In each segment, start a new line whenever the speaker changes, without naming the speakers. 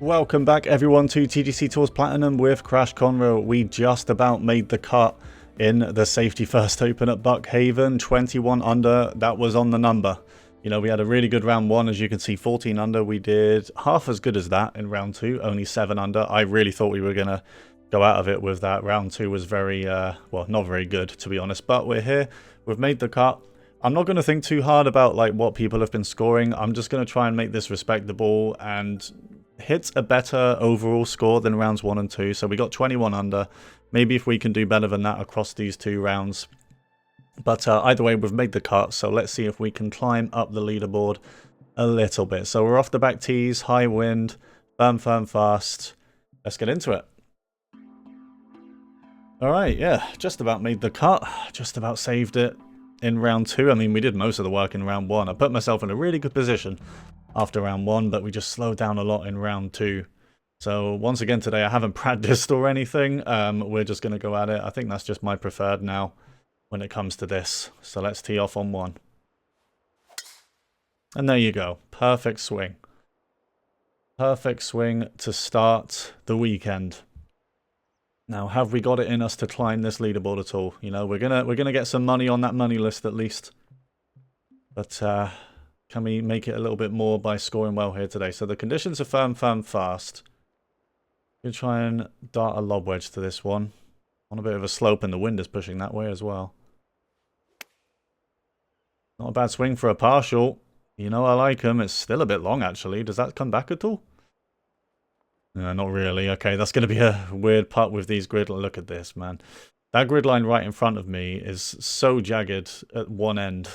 Welcome back everyone to TGC Tours Platinum with Crash Conroe. We just about made the cut in the Safety First Open at Buckhaven. 21 under, that was on the number. You know, we had a really good round one, as you can see, 14 under. We did half as good as that in round two, only 7 under. I really thought we were going to go out of it with that. Round two was very, well, not very good, to be honest. But we're here, we've made the cut. I'm not going to think too hard about like what people have been scoring. I'm just going to try and make this respectable and hit a better overall score than rounds 1 and 2. So we got 21 under. Maybe if we can do better than that across these 2 rounds. But either way, we've made the cut. So let's see if we can climb up the leaderboard a little bit. So we're off the back tees, high wind, firm, fast. Let's get into it. All right, yeah, just about made the cut. Just about saved it in round 2. I mean, we did most of the work in round 1. I put myself in a really good position after round 1, but we just slowed down a lot in round 2. So once again today, I haven't practiced or anything. We're just going to go at it. I think that's just my preferred now when it comes to this. So let's tee off on 1. And there you go. Perfect swing. Perfect swing to start the weekend. Now, have we got it in us to climb this leaderboard at all? You know, we're gonna get some money on that money list at least. But can we make it a little bit more by scoring well here today? So the conditions are firm, fast. We'll try and dart a lob wedge to this one. On a bit of a slope, and the wind is pushing that way as well. Not a bad swing for a partial. You know, I like him. It's still a bit long, actually. Does that come back at all? No, not really. Okay, that's going to be a weird putt with these grid. Look at this, man. That grid line right in front of me is so jagged at one end.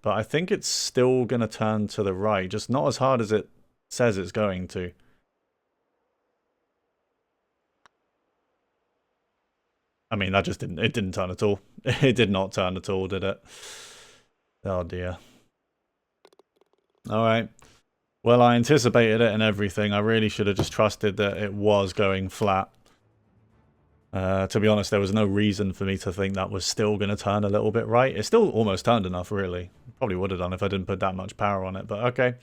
But I think it's still going to turn to the right. Just not as hard as it says it's going to. I mean, that just didn't... It didn't turn at all. It did not turn at all, did it? Oh, dear. Alright. Well, I anticipated it and everything. I really should have just trusted that it was going flat. To be honest, there was no reason for me to think that was still going to turn a little bit right. It still almost turned enough, really. Probably would have done if I didn't put that much power on it, but okay.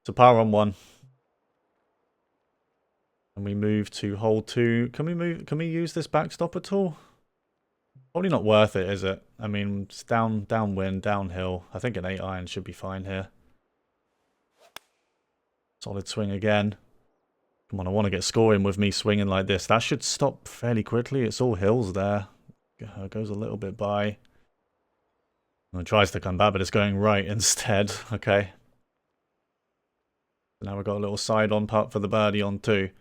So power on 1. And we move to hole 2. Can we use this backstop at all? Probably not worth it, is it? I mean, it's downwind, downhill. I think an 8-iron should be fine here. Solid swing again. Come on, I want to get scoring with me swinging like this. That should stop fairly quickly. It's all hills there. Goes a little bit by. It tries to come back, but it's going right instead. Okay. So now we've got a little side-on putt for the birdie on 2.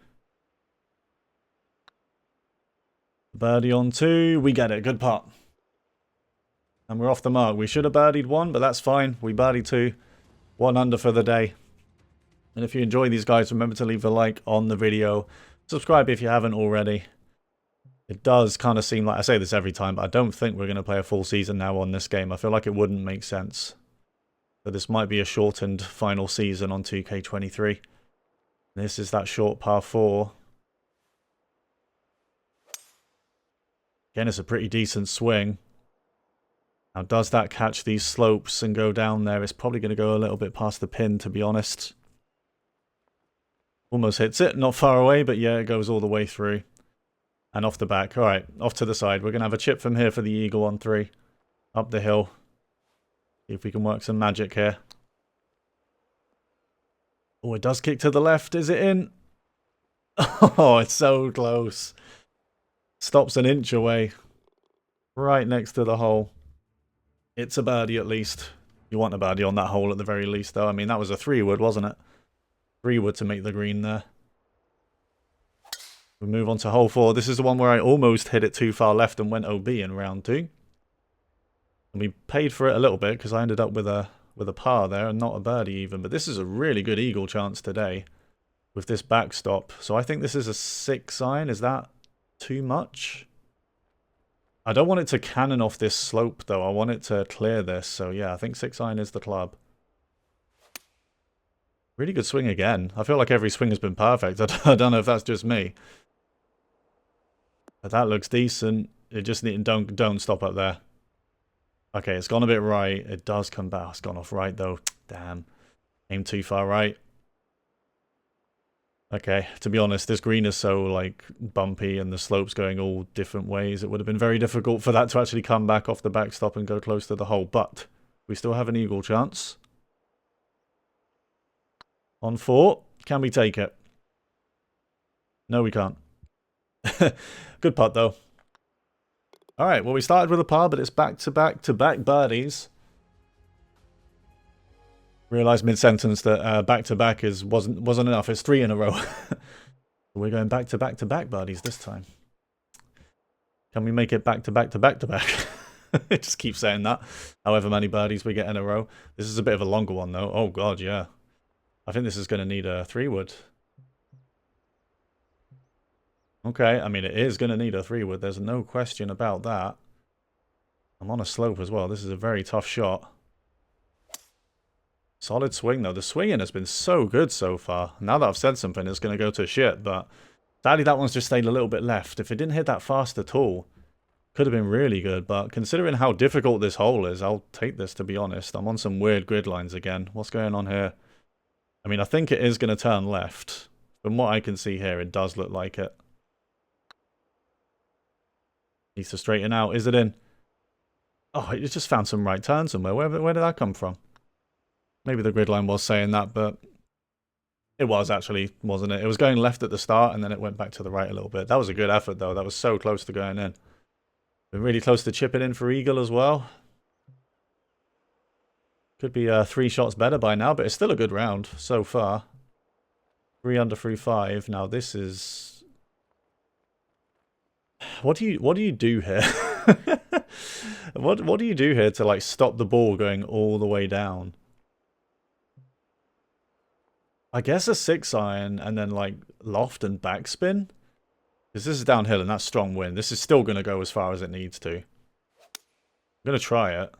Birdie on 2. We get it. Good putt. And we're off the mark. We should have birdied 1, but that's fine. We birdied 2. 1 under for the day. And if you enjoy these guys, remember to leave a like on the video. Subscribe if you haven't already. It does kind of seem like, I say this every time, but I don't think we're going to play a full season now on this game. I feel like it wouldn't make sense. So this might be a shortened final season on 2K23. This is that short par 4. Again, it's a pretty decent swing. Now, does that catch these slopes and go down there? It's probably going to go a little bit past the pin, to be honest. Almost hits it, not far away, but yeah, it goes all the way through. And off the back. All right, off to the side. We're going to have a chip from here for the eagle on 3. Up the hill. See if we can work some magic here. Oh, it does kick to the left. Is it in? Oh, it's so close. Stops an inch away. Right next to the hole. It's a birdie at least. You want a birdie on that hole at the very least, though. I mean, that was a 3-wood, wasn't it? 3-wood to make the green there. We move on to hole 4. This is the one where I almost hit it too far left and went OB in round 2. And we paid for it a little bit because I ended up with a par there and not a birdie even. But this is a really good eagle chance today with this backstop. So I think this is a 6-iron. Is that too much? I don't want it to cannon off this slope though. I want it to clear this. So yeah, I think 6-iron is the club. Really good swing again. I feel like every swing has been perfect. I don't know if that's just me. But that looks decent. It just don't stop up there. Okay, it's gone a bit right. It does come back. It's gone off right though. Damn. Aim too far right. Okay, to be honest, this green is so, like, bumpy and the slope's going all different ways. It would have been very difficult for that to actually come back off the backstop and go close to the hole. But we still have an eagle chance. On 4. Can we take it? No, we can't. Good putt, though. All right, well, we started with a par, but it's back-to-back-to-back birdies. Realised mid-sentence that back-to-back wasn't enough. It's 3 in a row. We're going back-to-back-to-back birdies this time. Can we make it back-to-back-to-back-to-back? It just keeps saying that. However many birdies we get in a row. This is a bit of a longer one, though. Oh, God, yeah. I think this is going to need a 3-wood. Okay, I mean, it is going to need a 3-wood. There's no question about that. I'm on a slope as well. This is a very tough shot. Solid swing, though. The swinging has been so good so far. Now that I've said something, it's going to go to shit, but sadly that one's just stayed a little bit left. If it didn't hit that fast at all, could have been really good, but considering how difficult this hole is, I'll take this, to be honest. I'm on some weird grid lines again. What's going on here? I mean, I think it is going to turn left. From what I can see here, it does look like it. Needs to straighten out. Is it in? Oh, it just found some right turn somewhere. Where did that come from? Maybe the grid line was saying that, but it was actually, wasn't it? It was going left at the start, and then it went back to the right a little bit. That was a good effort, though. That was so close to going in. Been really close to chipping in for eagle as well. Could be 3 shots better by now, but it's still a good round so far. 3 under through 5. Now this is... What do you do here? What do you do here to, like, stop the ball going all the way down? I guess a 6-iron and then, like, loft and backspin? Because this is downhill and that's strong wind. This is still going to go as far as it needs to. I'm going to try it.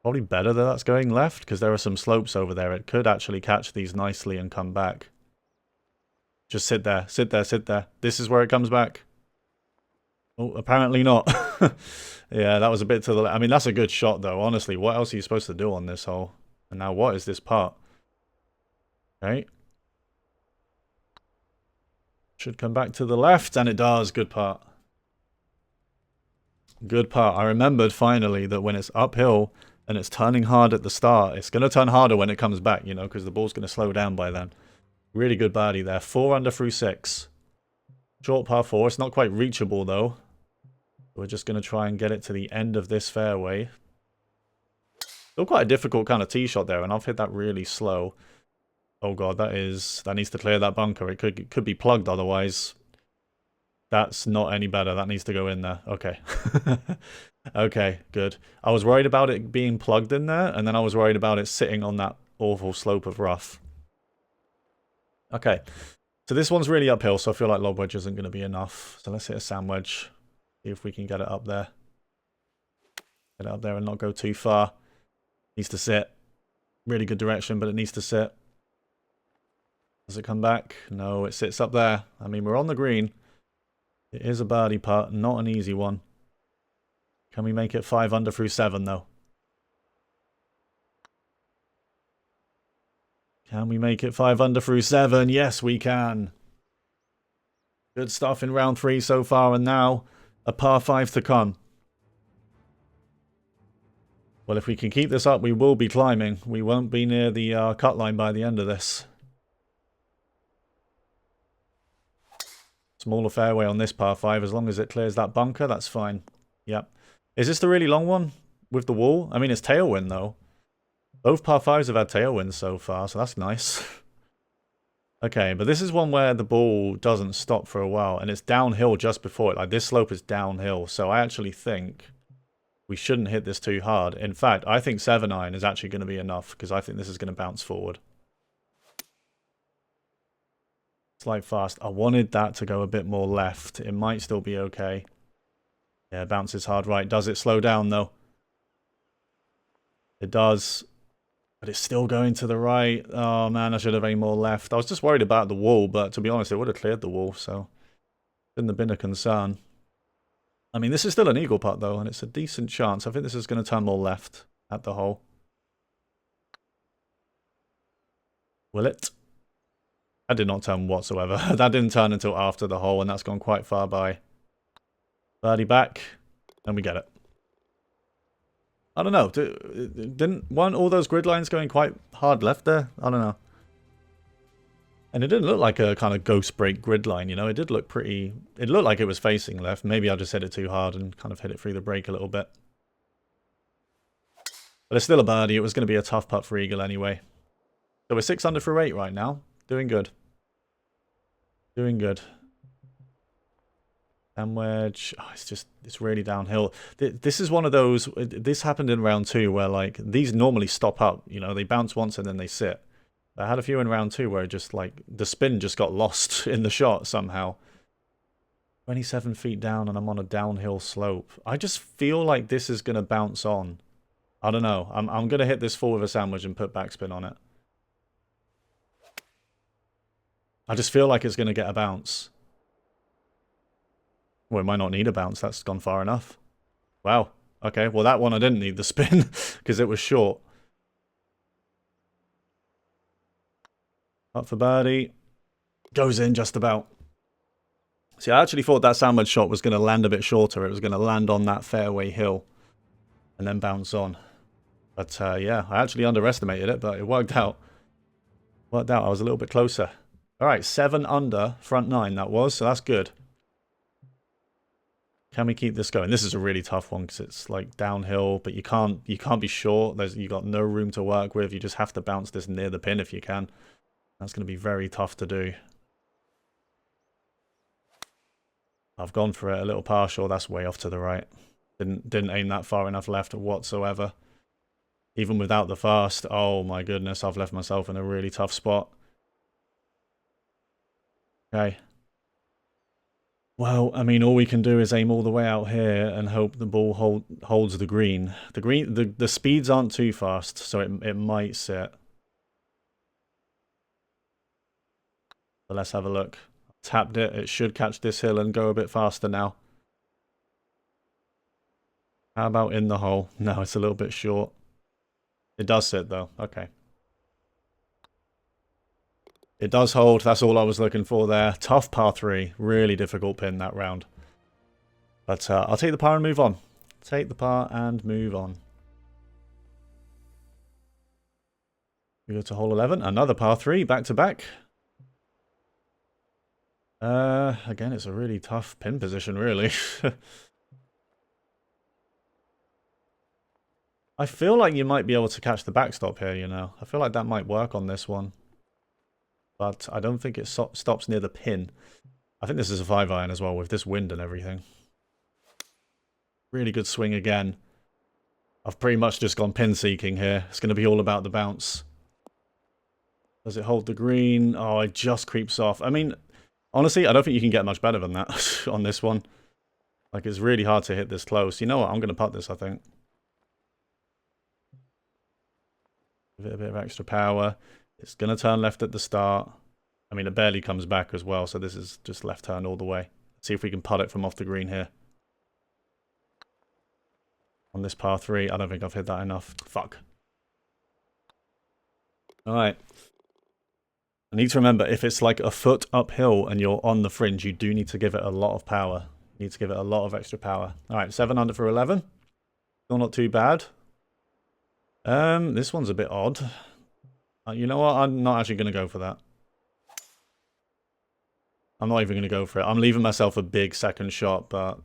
Probably better that that's going left, because there are some slopes over there. It could actually catch these nicely and come back. Just sit there, sit there, sit there. This is where it comes back. Oh, apparently not. Yeah, that was a bit to the left. I mean, that's a good shot, though. Honestly, what else are you supposed to do on this hole? And now what is this part? Okay. Should come back to the left, and it does. Good part. Good part. I remembered finally that when it's uphill and it's turning hard at the start, it's going to turn harder when it comes back, you know, because the ball's going to slow down by then. Really good birdie there. 4 under through 6. Short par 4. It's not quite reachable, though. We're just going to try and get it to the end of this fairway. Still quite a difficult kind of tee shot there, and I've hit that really slow. Oh god, that needs to clear that bunker. It could be plugged otherwise. That's not any better. That needs to go in there. Okay. Okay, good. I was worried about it being plugged in there, and then I was worried about it sitting on that awful slope of rough. Okay. So this one's really uphill, so I feel like lob wedge isn't going to be enough. So let's hit a sand wedge. See if we can get it up there. Get it up there and not go too far. Needs to sit. Really good direction, but it needs to sit. Does it come back? No, it sits up there. I mean, we're on the green. It is a birdie putt, not an easy one. Can we make it 5 under through 7, though? Can we make it 5 under through 7? Yes, we can. Good stuff in round 3 so far, and now a par 5 to come. Well, if we can keep this up, we will be climbing. We won't be near the cut line by the end of this. Smaller fairway on this par 5. As long as it clears that bunker, that's fine. Yep. Is this the really long one with the wall? I mean, it's tailwind, though. Both par 5s have had tailwinds so far, so that's nice. Okay, but this is one where the ball doesn't stop for a while, and it's downhill just before it. Like, this slope is downhill, so I actually think we shouldn't hit this too hard. In fact, I think 7-iron is actually going to be enough, because I think this is going to bounce forward. Slight fast. I wanted that to go a bit more left. It might still be okay. Yeah, bounces hard right. Does it slow down, though? It does. But it's still going to the right. Oh, man, I should have aimed more left. I was just worried about the wall, but to be honest, it would have cleared the wall, so it wouldn't have been a concern. I mean, this is still an eagle putt, though, and it's a decent chance. I think this is going to turn more left at the hole. Will it? That did not turn whatsoever. That didn't turn until after the hole, and that's gone quite far by. Birdie back, and we get it. I don't know. Weren't all those grid lines going quite hard left there? I don't know. And it didn't look like a kind of ghost break grid line, you know. It did look pretty... It looked like it was facing left. Maybe I just hit it too hard and kind of hit it through the break a little bit. But it's still a birdie. It was going to be a tough putt for Eagle anyway. So we're 6 under for 8 right now. Doing good. Doing good. And wedge. Oh, it's really downhill. This is one of those... This happened in round 2 where, like, these normally stop up. You know, they bounce once and then they sit. I had a few in round 2 where it just, like, the spin just got lost in the shot somehow. 27 feet down and I'm on a downhill slope. I just feel like this is going to bounce on. I don't know. I'm going to hit this full with a sandwich and put backspin on it. I just feel like it's going to get a bounce. Well, it might not need a bounce. That's gone far enough. Wow. Okay, well, that one I didn't need the spin because it was short. Up for birdie. Goes in just about. See, I actually thought that sandwich shot was going to land a bit shorter. It was going to land on that fairway hill and then bounce on. But yeah, I actually underestimated it, but it worked out. Worked out. I was a little bit closer. All right, 7 under, front 9 that was, so that's good. Can we keep this going? This is a really tough one because it's like downhill, but you can't be short. You got no room to work with. You just have to bounce this near the pin if you can. That's going to be very tough to do. I've gone for it a little partial. That's way off to the right. Didn't aim that far enough left whatsoever. Even without the fast. Oh my goodness, I've left myself in a really tough spot. Okay. Well, I mean, all we can do is aim all the way out here and hope the ball holds the green. The speeds aren't too fast, so it might sit. But let's have a look. Tapped it. It should catch this hill and go a bit faster now. How about in the hole? No, it's a little bit short. It does sit though. Okay. It does hold. That's all I was looking for there. Tough par 3. Really difficult pin that round. But I'll take the par and move on. Take the par and move on. We go to hole 11. Another par 3. Back to back. Again, it's a really tough pin position, really. I feel like you might be able to catch the backstop here, you know. I feel like that might work on this one. But I don't think it stops near the pin. I think this is a 5-iron as well with this wind and everything. Really good swing again. I've pretty much just gone pin seeking here. It's going to be all about the bounce. Does it hold the green? Oh, it just creeps off. I mean, honestly, I don't think you can get much better than that on this one. Like, it's really hard to hit this close. You know what? I'm going to putt this, I think. Give it a bit of extra power. It's going to turn left at the start. I mean, it barely comes back as well, so this is just left turn all the way. Let's see if we can putt it from off the green here. On this par 3, I don't think I've hit that enough. Fuck. Alright. I need to remember, if it's like a foot uphill and you're on the fringe, you do need to give it a lot of power. You need to give it a lot of extra power. Alright, 7 under for 11. Still not too bad. This one's a bit odd. You know what? I'm not actually going to go for that. I'm not even going to go for it. I'm leaving myself a big second shot, but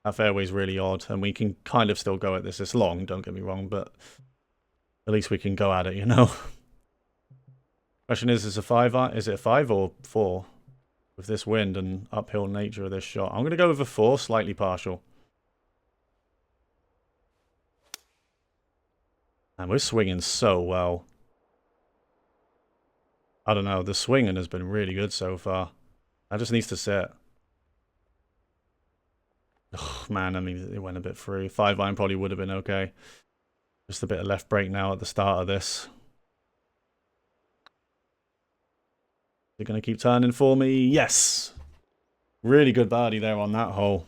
that fairway's really odd, and we can kind of still go at this. It's long, don't get me wrong, but at least we can go at it, you know? Question is it a 5 or 4? With this wind and uphill nature of this shot. I'm going to go with a 4, slightly partial. And we're swinging so well. I don't know, the swinging has been really good so far. That just needs to sit. Oh, man, I mean, it went a bit through. 5-iron probably would have been okay. Just a bit of left break now at the start of this. They're going to keep turning for me. Yes! Really good birdie there on that hole.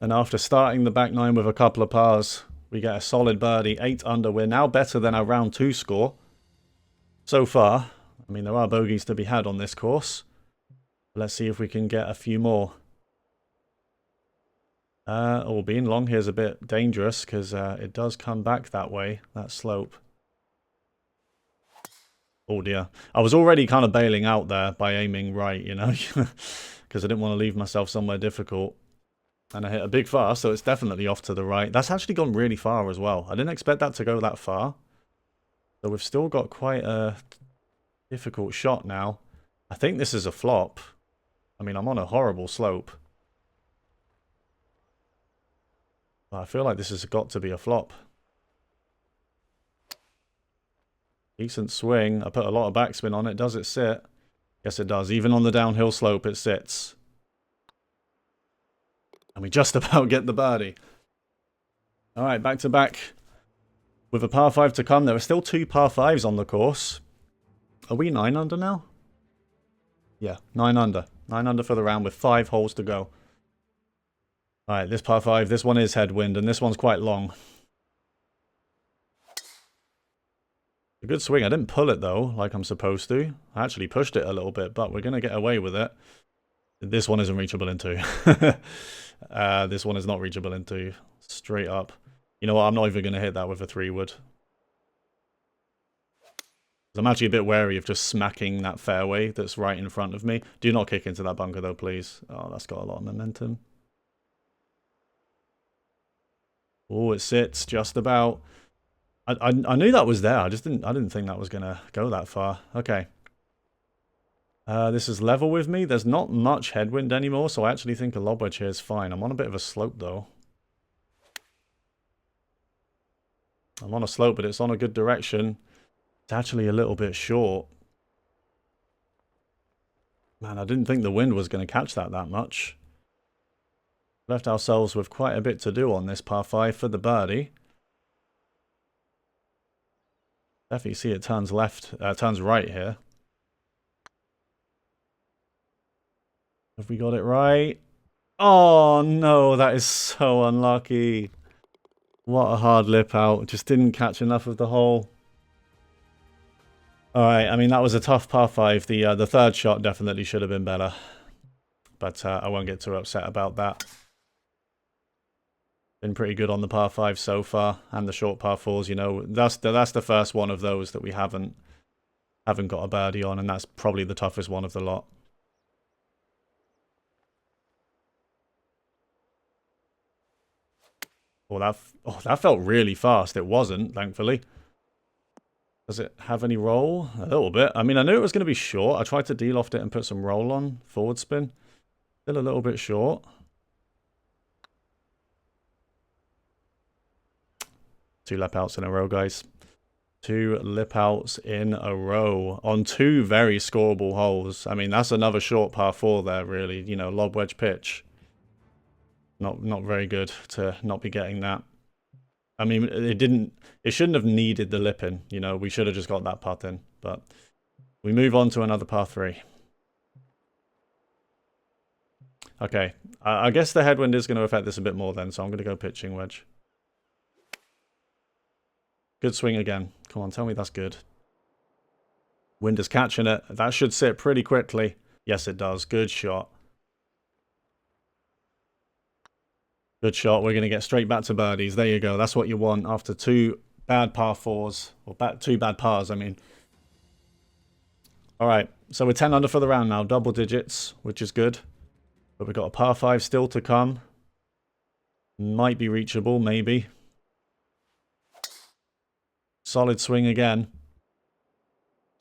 And after starting the back 9 with a couple of pars, we get a solid birdie. 8 under. We're now better than our round 2 score. So far, I mean, there are bogeys to be had on this course. Let's see if we can get a few more. Oh, being long here is a bit dangerous because it does come back that way, that slope. Oh dear. I was already kind of bailing out there by aiming right, you know, because I didn't want to leave myself somewhere difficult. And I hit a big fast, so it's definitely off to the right. That's actually gone really far as well. I didn't expect that to go that far. So we've still got quite a difficult shot now. I think this is a flop. I mean, I'm on a horrible slope. But I feel like this has got to be a flop. Decent swing. I put a lot of backspin on it. Does it sit? Yes, it does. Even on the downhill slope, it sits. And we just about get the birdie. All right, back to back. With a par 5 to come, there are still 2 par 5s on the course. Are we 9 under now? Yeah, 9 under. 9 under for the round with 5 holes to go. All right, this par 5, this one is headwind, and this one's quite long. A good swing. I didn't pull it, though, like I'm supposed to. I actually pushed it a little bit, but we're going to get away with it. This one isn't reachable into. This one is not reachable into. Straight up. You know what? I'm not even going to hit that with a 3-wood. I'm actually a bit wary of just smacking that fairway that's right in front of me. Do not kick into that bunker, though, please. Oh, that's got a lot of momentum. Oh, it sits just about. I knew that was there. I didn't think that was going to go that far. Okay. This is level with me. There's not much headwind anymore, so I actually think a lob wedge here is fine. I'm on a bit of a slope, though. I'm on a slope, but it's on a good direction. It's actually a little bit short. Man, I didn't think the wind was going to catch that much. Left ourselves with quite a bit to do on this par 5 for the birdie. Definitely see it turns left, turns right here. Have we got it right? Oh no, that is so unlucky. What a hard lip out. Just didn't catch enough of the hole. Alright, I mean, that was a tough par 5. The third shot definitely should have been better. But I won't get too upset about that. Been pretty good on the par 5 so far, and the short par 4s, you know. That's the first one of those that we haven't got a birdie on, and that's probably the toughest one of the lot. Oh, that felt really fast. It wasn't, thankfully. Does it have any roll? A little bit. I mean, I knew it was going to be short. I tried to de-loft it and put some roll on. Forward spin. Still a little bit short. 2 lip outs in a row, guys. 2 lip outs in a row on 2 very scoreable holes. I mean, that's another short par 4 there, really. You know, lob wedge pitch. Not very good to not be getting that. I mean, it shouldn't have needed the lip in. You know, we should have just got that putt in. But we move on to another par 3. Okay, I guess the headwind is going to affect this a bit more then, so I'm going to go pitching wedge. Good swing again. Come on, tell me that's good. Wind is catching it. That should sit pretty quickly. Yes, it does. Good shot. Good shot. We're going to get straight back to birdies. There you go. That's what you want after 2 bad par 4s. Or 2 bad pars, I mean. Alright, so we're 10 under for the round now. Double digits, which is good. But we've got a par 5 still to come. Might be reachable, maybe. Solid swing again.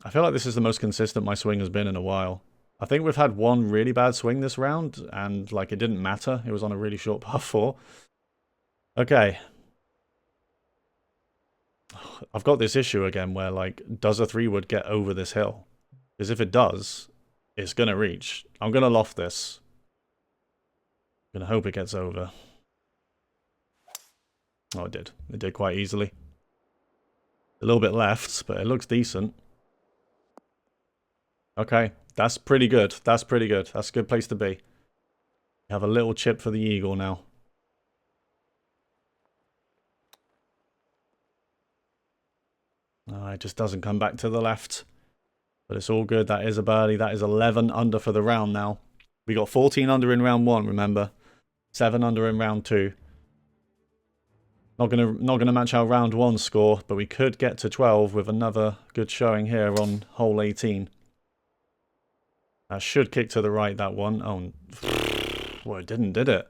I feel like this is the most consistent my swing has been in a while. I think we've had one really bad swing this round, and like it didn't matter. It was on a really short par 4. Okay. I've got this issue again where like, does a 3-wood get over this hill? Because if it does, it's going to reach. I'm going to loft this. I'm going to hope it gets over. Oh, it did. It did quite easily. A little bit left, but it looks decent. Okay, that's pretty good. That's pretty good. That's a good place to be. We have a little chip for the eagle now. Oh, it just doesn't come back to the left. But it's all good. That is a birdie. That is 11 under for the round now. We got 14 under in round 1, remember. 7 under in round 2. Not gonna match our round 1 score, but we could get to 12 with another good showing here on hole 18. That should kick to the right, that one. Oh, well, it didn't, did it?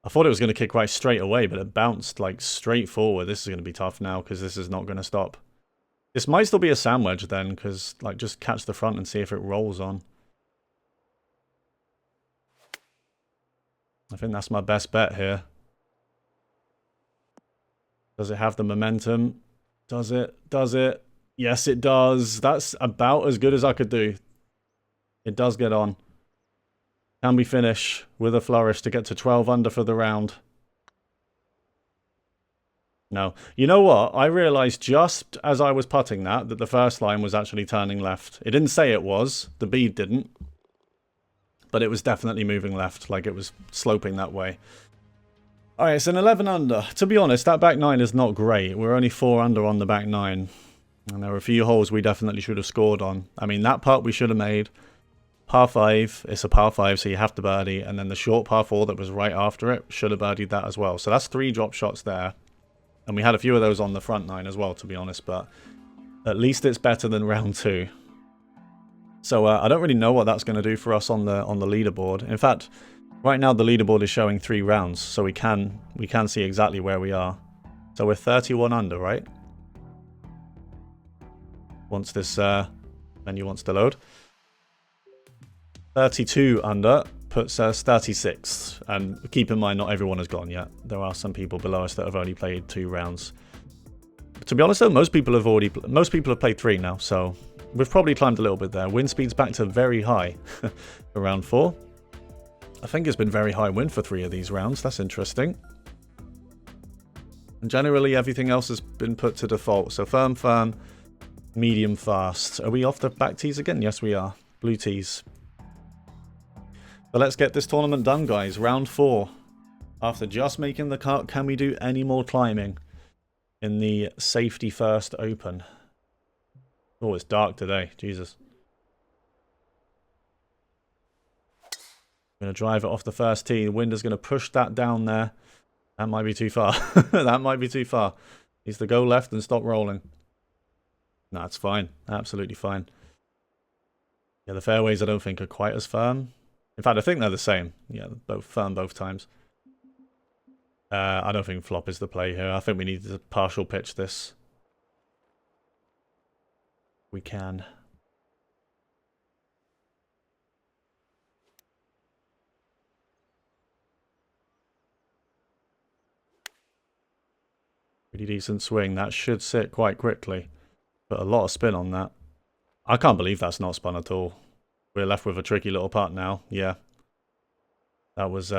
I thought it was going to kick right straight away, but it bounced like straight forward. This is going to be tough now because this is not going to stop. This might still be a sandwich then, because like just catch the front and see if it rolls on. I think that's my best bet here. Does it have the momentum? Does it? Does it? Yes, it does. That's about as good as I could do. It does get on. Can we finish with a flourish to get to 12 under for the round? No. You know what? I realized just as I was putting that the first line was actually turning left. It didn't say it was. The bead didn't. But it was definitely moving left, like it was sloping that way. Alright, it's an 11 under. To be honest, that back 9 is not great. We're only 4 under on the back 9. And there were a few holes we definitely should have scored on. I mean, that putt we should have made. Par 5, it's a par 5, so you have to birdie. And then the short par 4 that was right after it, should have birdied that as well. So that's 3 drop shots there. And we had a few of those on the front 9 as well, to be honest. But at least it's better than round 2. So I don't really know what that's going to do for us on the leaderboard. In fact, right now the leaderboard is showing 3 rounds. So we can see exactly where we are. So we're 31 under, right? Once this menu wants to load. 32 under puts us 36th. And keep in mind, not everyone has gone yet. There are some people below us that have only played 2 rounds. To be honest though, most people have played 3 now, so we've probably climbed a little bit there. Wind speed's back to very high for round 4. I think it's been very high wind for 3 of these rounds. That's interesting. And generally everything else has been put to default. So firm, medium, fast. Are we off the back tees again? Yes, we are. Blue tees. So let's get this tournament done, guys. Round 4. After just making the cut, can we do any more climbing in the safety first open? Oh, it's dark today. Jesus. I'm going to drive it off the first tee. The wind is going to push that down there. That might be too far. That might be too far. Needs to go left and stop rolling. No, it's fine. Absolutely fine. Yeah, the fairways I don't think are quite as firm. In fact, I think they're the same. Yeah, both firm both times. I don't think flop is the play here. I think we need to partial pitch this. We can. Pretty decent swing. That should sit quite quickly. Put a lot of spin on that. I can't believe that's not spun at all. We're left with a tricky little putt now. Yeah. That was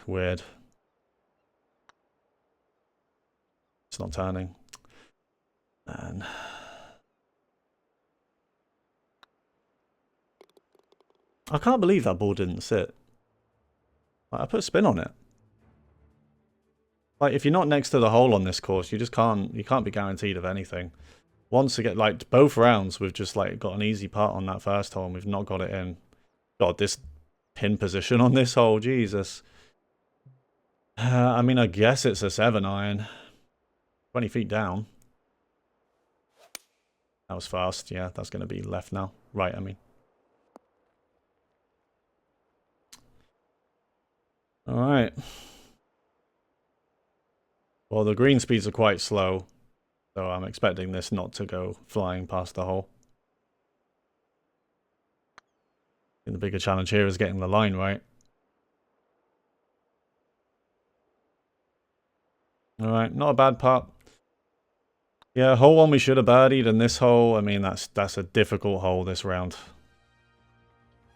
weird. It's not turning. Man. I can't believe that ball didn't sit. Like, I put spin on it. Like, if you're not next to the hole on this course, you just can't be guaranteed of anything. Once again, like, both rounds, we've just, like, got an easy putt on that first hole, and we've not got it in. God, this pin position on this hole, Jesus. I mean, I guess it's a 7-iron. 20 feet down. That was fast. Yeah, that's going to be left now. Right, I mean. Alright. Well, the green speeds are quite slow. So I'm expecting this not to go flying past the hole. And the bigger challenge here is getting the line right. Alright, not a bad putt. Yeah, hole 1 we should have birdied, and this hole, I mean, that's a difficult hole this round.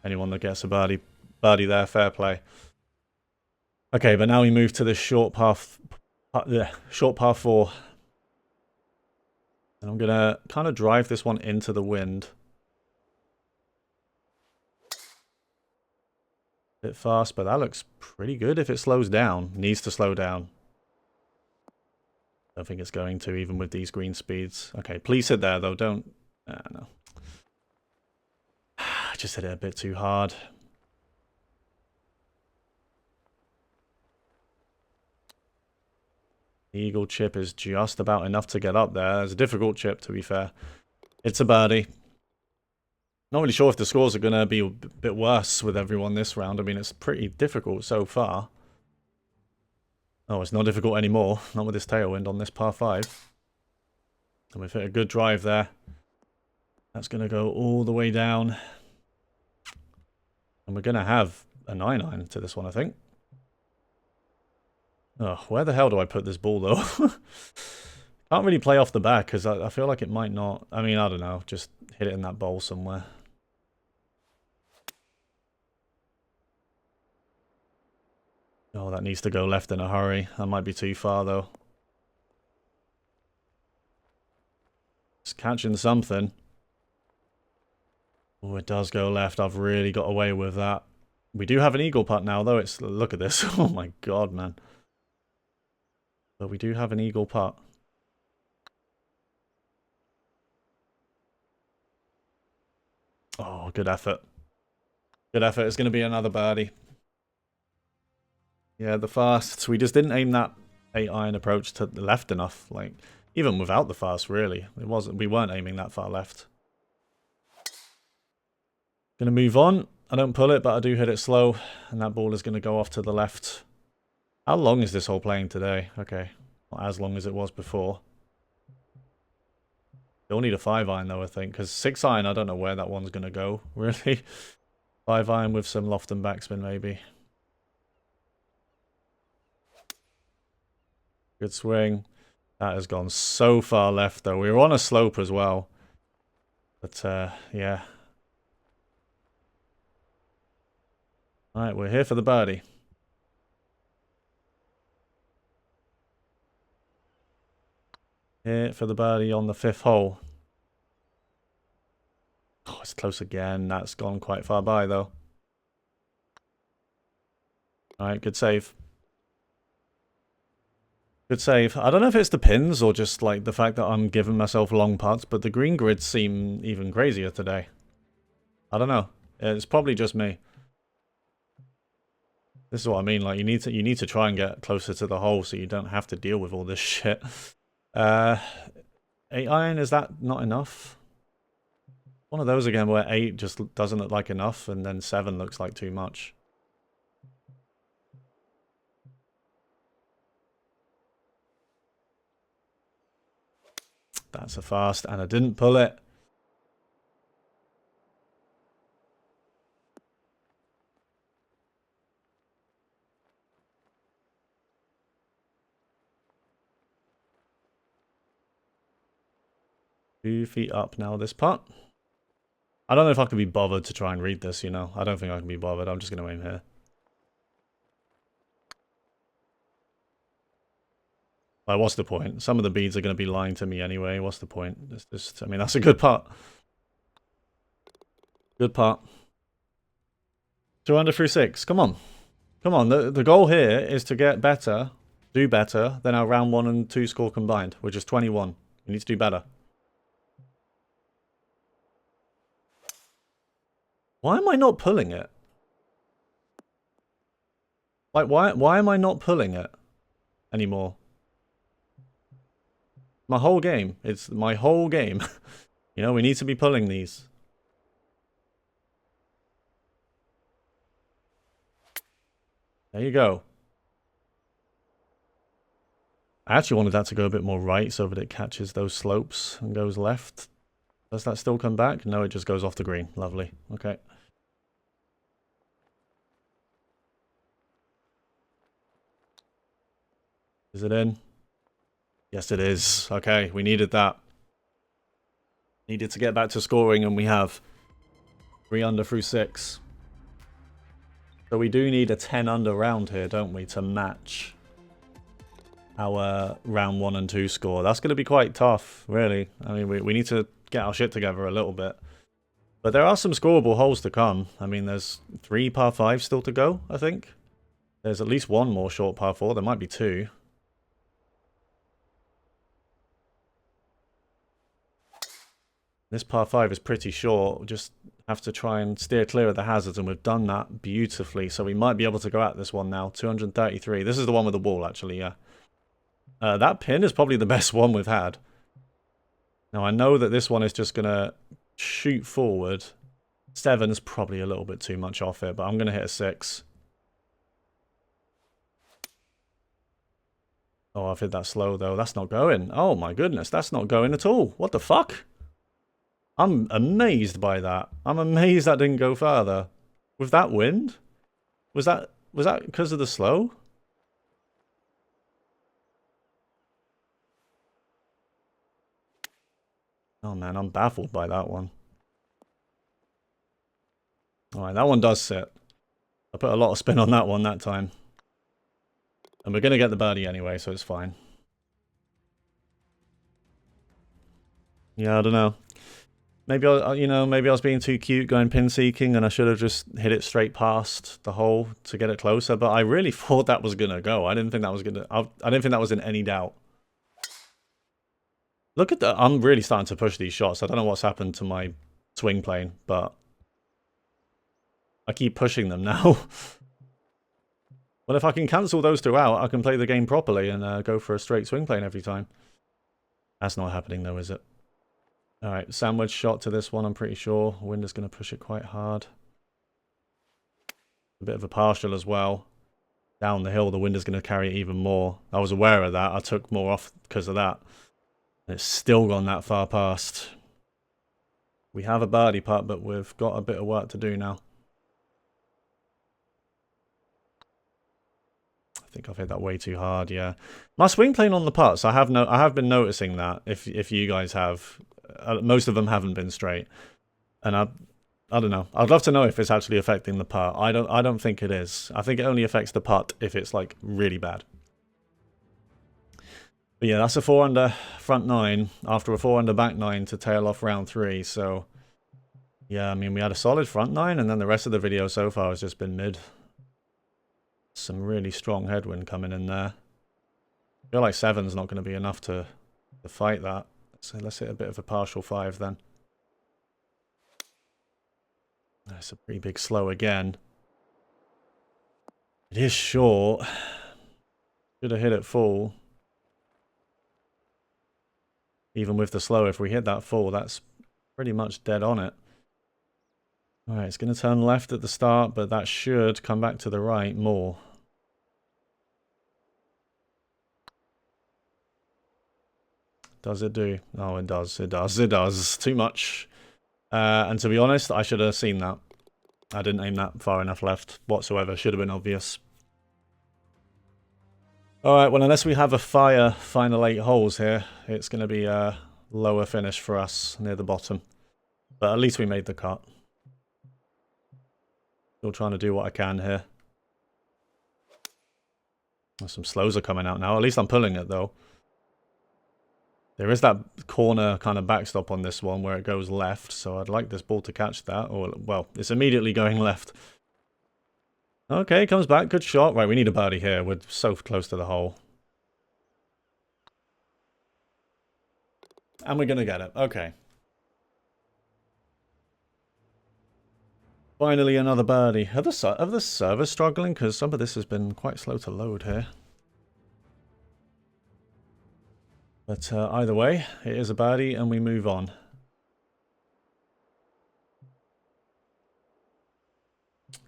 Anyone that gets a birdie there, fair play. Okay, but now we move to this short par 4. And I'm going to kind of drive this one into the wind. Bit fast, but that looks pretty good if it slows down. Needs to slow down. Don't think it's going to, even with these green speeds. Okay, please sit there, though. Don't... no. just hit it a bit too hard. The eagle chip is just about enough to get up there. It's a difficult chip, to be fair. It's a birdie. Not really sure if the scores are going to be a bit worse with everyone this round. I mean, it's pretty difficult so far. Oh, it's not difficult anymore. Not with this tailwind on this par 5. And we've hit a good drive there. That's going to go all the way down. And we're going to have a 9-iron to this one, I think. Oh, where the hell do I put this ball, though? Can't really play off the back, because I feel like it might not... I mean, I don't know. Just hit it in that bowl somewhere. Oh, that needs to go left in a hurry. That might be too far, though. It's catching something. Oh, it does go left. I've really got away with that. We do have an eagle putt now, though. It's look at this. Oh, my God, man. But we do have an eagle putt. Oh, good effort. Good effort. It's going to be another birdie. Yeah, the fasts. We just didn't aim that 8-iron approach to the left enough. Like, even without the fast, really. It wasn't. We weren't aiming that far left. Going to move on. I don't pull it, but I do hit it slow. And that ball is going to go off to the left. How long is this hole playing today? Okay. Not as long as it was before. Still need a 5-iron, though, I think. Because 6-iron, I don't know where that one's going to go, really. 5-iron with some loft and backspin, maybe. Good swing. That has gone so far left, though. We were on a slope as well. But, yeah. Alright, we're here for the birdie. Here for the birdie on the 5th hole. Oh, it's close again. That's gone quite far by, though. Alright, good save. Good save. I don't know if it's the pins or just like the fact that I'm giving myself long putts, but the green grids seem even crazier today. I don't know. It's probably just me. This is what I mean. Like you need to try and get closer to the hole so you don't have to deal with all this shit. 8-iron, is that not enough? One of those again where 8 just doesn't look like enough and then 7 looks like too much. That's a fast, and I didn't pull it. Two feet up now, this putt. I don't know if I can be bothered to try and read this, you know. I don't think I can be bothered. I'm just going to aim here. Like, what's the point? Some of the beads are going to be lying to me anyway. What's the point? I mean, that's a good putt. Good putt. 2 under through 6. Come on. Come on. The goal here is to get better, do better than our round 1 and 2 score combined, which is 21. We need to do better. Why am I not pulling it? Like, why am I not pulling it anymore? My whole game. It's my whole game. You know, we need to be pulling these. There you go. I actually wanted that to go a bit more right so that it catches those slopes and goes left. Does that still come back? No, it just goes off the green. Lovely. Okay. Is it in? Yes, it is. Okay, we needed that. Needed to get back to scoring, and we have 3 under through 6. So we do need a 10 under round here, don't we, to match our round 1 and 2 score. That's going to be quite tough, really. I mean, we need to get our shit together a little bit. But there are some scoreable holes to come. I mean, there's 3 par 5s still to go, I think. There's at least 1 more short par 4. There might be 2. This par 5 is pretty short. We just have to try and steer clear of the hazards, and we've done that beautifully. So we might be able to go at this one now. 233. This is the one with the wall, actually, yeah. That pin is probably the best one we've had. Now, I know that this one is just going to shoot forward. 7 is probably a little bit too much off it, but I'm going to hit a 6. Oh, I've hit that slow, though. That's not going. Oh, my goodness. That's not going at all. What the fuck? I'm amazed by that. I'm amazed that didn't go further. With that wind? Was that because of the slow? Oh, man. I'm baffled by that one. Alright, that one does sit. I put a lot of spin on that one that time. And we're going to get the birdie anyway, so it's fine. Yeah, I don't know. Maybe maybe I was being too cute going pin seeking, and I should have just hit it straight past the hole to get it closer. But I really thought that was gonna go. I didn't think that was gonna. I didn't think that was in any doubt. Look at that! I'm really starting to push these shots. I don't know what's happened to my swing plane, but I keep pushing them now. Well, if I can cancel those two out, I can play the game properly and go for a straight swing plane every time. That's not happening though, is it? Alright, sandwich shot to this one, I'm pretty sure. Wind is going to push it quite hard. A bit of a partial as well. Down the hill, the wind is going to carry it even more. I was aware of that. I took more off because of that. And it's still gone that far past. We have a birdie putt, but we've got a bit of work to do now. I think I've hit that way too hard, yeah. My swing plane on the putts, I have been noticing that, if you guys have. Most of them haven't been straight. And I don't know. I'd love to know if it's actually affecting the putt. I don't think it is. I think it only affects the putt if it's like really bad. But yeah, that's a 4-under front 9 after a 4-under back 9 to tail off round 3. So yeah, I mean, we had a solid front 9, and then the rest of the video so far has just been mid. Some really strong headwind coming in there. I feel like 7's not going to be enough to fight that. So let's hit a bit of a partial 5 then. That's a pretty big slow again. It is short. Should have hit it full. Even with the slow, if we hit that full, that's pretty much dead on it. Alright, it's going to turn left at the start, but that should come back to the right more. Does it do? Oh, it does. It does. It does. Too much. And to be honest, I should have seen that. I didn't aim that far enough left whatsoever. Should have been obvious. Alright, well, unless we have a final 8 holes here, it's going to be a lower finish for us near the bottom. But at least we made the cut. Still trying to do what I can here. Well, some slows are coming out now. At least I'm pulling it, though. There is that corner kind of backstop on this one where it goes left, so I'd like this ball to catch that. Or, well, it's immediately going left. Okay, comes back. Good shot. Right, we need a birdie here. We're so close to the hole. And we're going to get it. Okay. Finally another birdie. Are the servers struggling? Because some of this has been quite slow to load here. But either way, it is a birdie and we move on.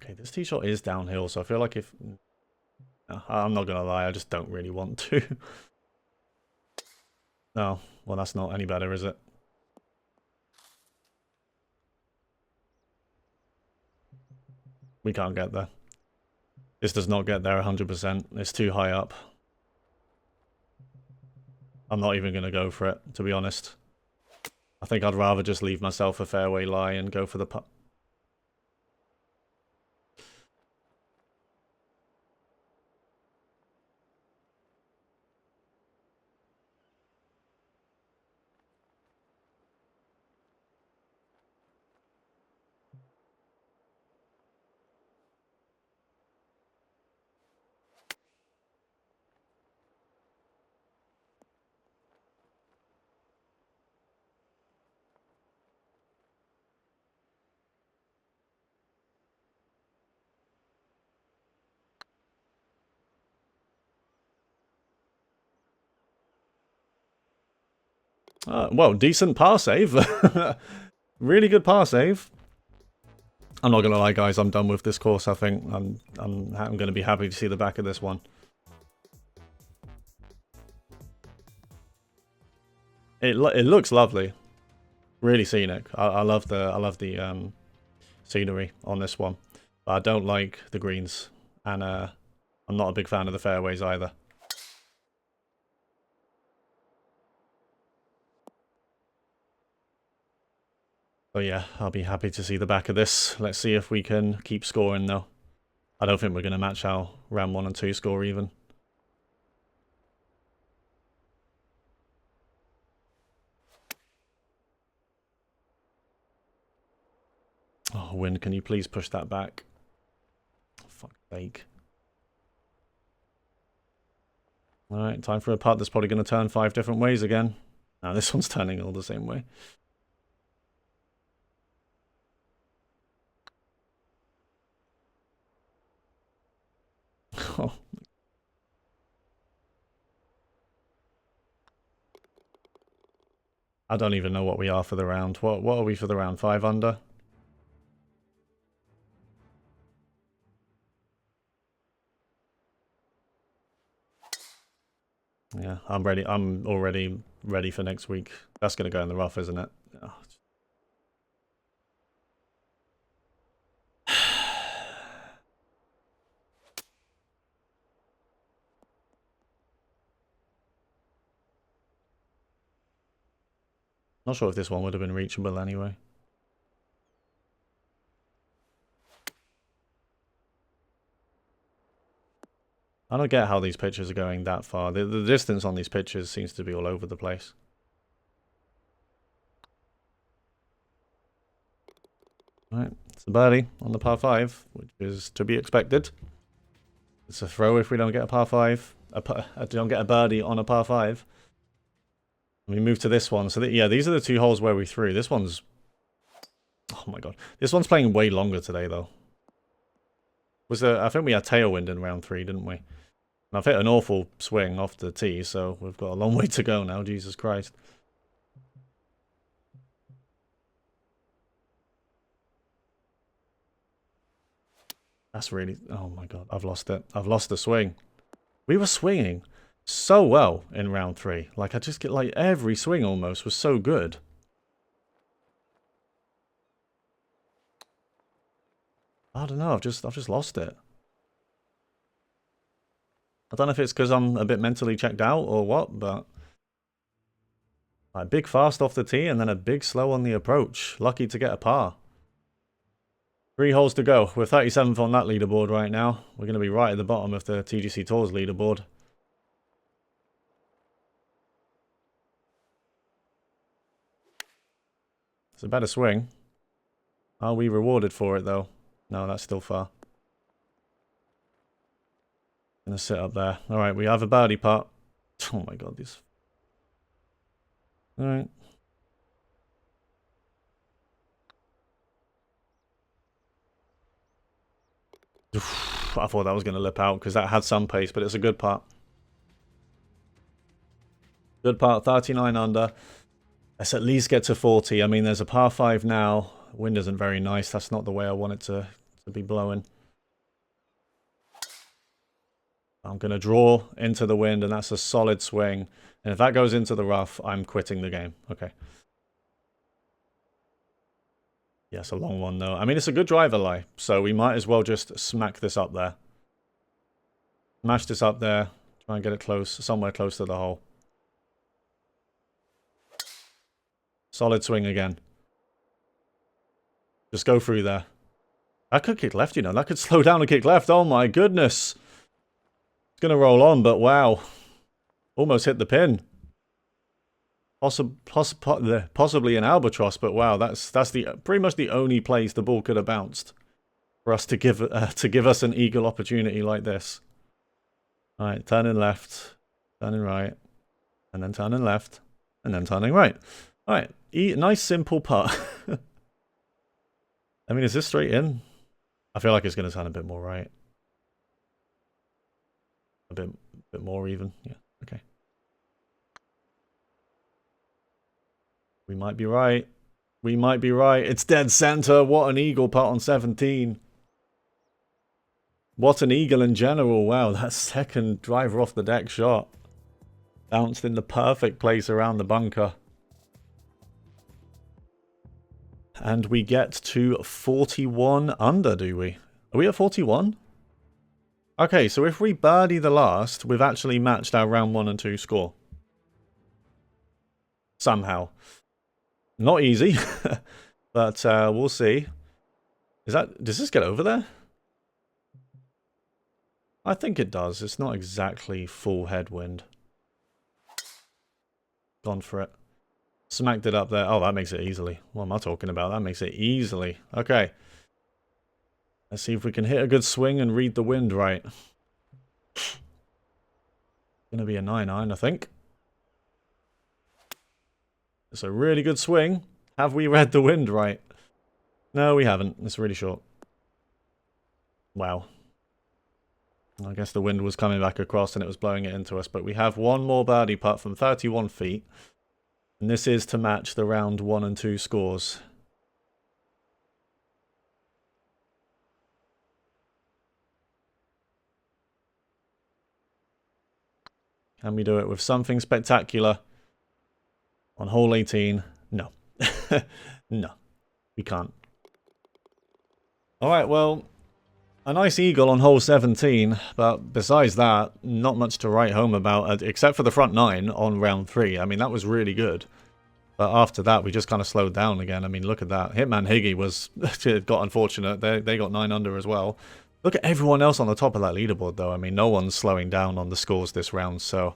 Okay, this tee shot is downhill, so I feel like if... I'm not going to lie, I just don't really want to. No, well, that's not any better, is it? We can't get there. This does not get there 100%. It's too high up. I'm not even going to go for it, to be honest. I think I'd rather just leave myself a fairway lie and go for the putt. Well, decent par save. Really good par save. I'm not gonna lie, guys. I'm done with this course. I think I'm gonna be happy to see the back of this one. It looks lovely, really scenic. I love the scenery on this one, but I don't like the greens, and I'm not a big fan of the fairways either. So yeah, I'll be happy to see the back of this. Let's see if we can keep scoring though. I don't think we're going to match our round 1 and 2 score even. Oh, wind, can you please push that back? Fuck's sake. Alright, time for a putt that's probably going to turn 5 different ways again. Now this one's turning all the same way. Oh. I don't even know what we are for the round. What are we for the round? 5 under? Yeah, I'm ready. I'm already ready for next week. That's going to go in the rough, isn't it? Oh. Not sure if this one would have been reachable anyway. I don't get how these pitches are going that far. The distance on these pitches seems to be all over the place. Alright, it's a birdie on the par 5, which is to be expected. It's a throw if we don't get a par 5. Don't get a birdie on a par 5. We move to this one. So yeah, these are the 2 holes where we threw. This one's... Oh my god. This one's playing way longer today, though. I think we had tailwind in round 3, didn't we? And I've hit an awful swing off the tee, so we've got a long way to go now, Jesus Christ. That's really... Oh my god, I've lost it. I've lost the swing. We were swinging so well in round 3. Like, I just get, like, every swing almost was so good. I don't know, I've just lost it. I don't know if it's because I'm a bit mentally checked out or what, but... Like, big fast off the tee and then a big slow on the approach. Lucky to get a par. 3 holes to go. We're 37th on that leaderboard right now. We're going to be right at the bottom of the TGC Tours leaderboard. It's a better swing. Are we rewarded for it, though? No, that's still far. Gonna sit up there. Alright, we have a birdie putt. Oh my god, this... Alright. I thought that was going to lip out because that had some pace, but it's a good putt. Good putt, 39 under. Let's at least get to 40. I mean, there's a par 5 now. Wind isn't very nice. That's not the way I want it to be blowing. I'm going to draw into the wind, and that's a solid swing. And if that goes into the rough, I'm quitting the game. Okay. Yeah, it's a long one, though. I mean, it's a good driver lie, so we might as well just smack this up there. Smash this up there. Try and get it close, somewhere close to the hole. Solid swing again. Just go through there. That could kick left, you know. That could slow down and kick left. Oh, my goodness. It's going to roll on, but wow. Almost hit the pin. Possibly an albatross, but wow, that's pretty much the only place the ball could have bounced for us to give us an eagle opportunity like this. All right, turning left, turning right, and then turning left, and then turning right. All right, nice simple putt. I mean, is this straight in? I feel like it's going to turn a bit more right. A bit more even. Yeah. Okay. We might be right. We might be right. It's dead center. What an eagle putt on 17. What an eagle in general. Wow, that second driver off the deck shot. Bounced in the perfect place around the bunker. And we get to 41 under, do we? Are we at 41? Okay, so if we birdie the last, we've actually matched our round 1 and 2 score. Somehow. Not easy, but we'll see. Does this get over there? I think it does. It's not exactly full headwind. Gone for it. Smacked it up there. Oh, that makes it easily. What am I talking about? That makes it easily. Okay. Let's see if we can hit a good swing and read the wind right. Gonna be a 9-iron, I think. It's a really good swing. Have we read the wind right? No, we haven't. It's really short. Wow. I guess the wind was coming back across and it was blowing it into us. But we have one more birdie putt from 31 feet. And this is to match the round 1 and 2 scores. Can we do it with something spectacular on hole 18? No. No, we can't. Alright, well, a nice eagle on hole 17, but besides that, not much to write home about, except for the front 9 on round 3. I mean, that was really good. But after that, we just kind of slowed down again. I mean, look at that. Hitman Higgy got unfortunate. They got 9 under as well. Look at everyone else on the top of that leaderboard, though. I mean, no one's slowing down on the scores this round, so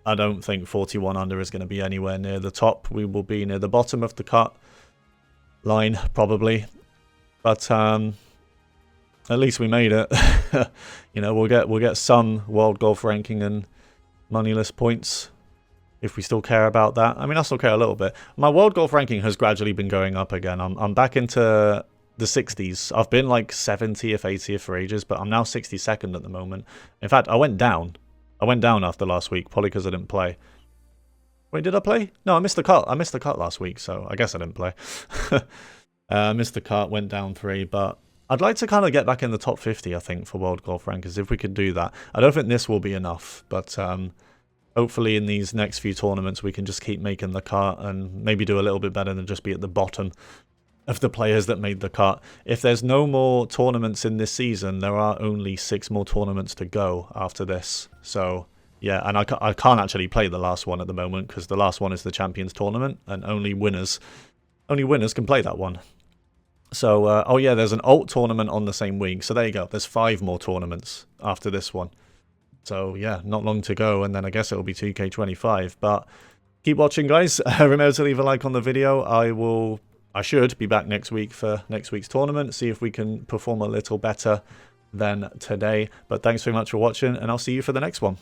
I don't think 41 under is going to be anywhere near the top. We will be near the bottom of the cut line, probably. But at least we made it. You know, we'll get some world golf ranking and moneyless points if we still care about that. I mean, I still care a little bit. My world golf ranking has gradually been going up again. I'm back into the 60s. I've been like 70th, 80th for ages, but I'm now 62nd at the moment. In fact, I went down. I went down after last week, probably because I didn't play. Wait, did I play? No, I missed the cut. I missed the cut last week, so I guess I didn't play. Missed the cut, went down 3, but I'd like to kind of get back in the top 50, I think, for World Golf Rankers, if we could do that. I don't think this will be enough, but hopefully in these next few tournaments we can just keep making the cut and maybe do a little bit better than just be at the bottom of the players that made the cut. If there's no more tournaments in this season, there are only 6 more tournaments to go after this. So, yeah, and I can't actually play the last one at the moment because the last one is the Champions Tournament and only winners can play that one. So, oh yeah, there's an alt tournament on the same week. So there you go. There's 5 more tournaments after this one. So, yeah, not long to go. And then I guess it'll be 2K25. But keep watching, guys. Remember to leave a like on the video. I should be back next week for next week's tournament. See if we can perform a little better than today. But thanks very much for watching. And I'll see you for the next one.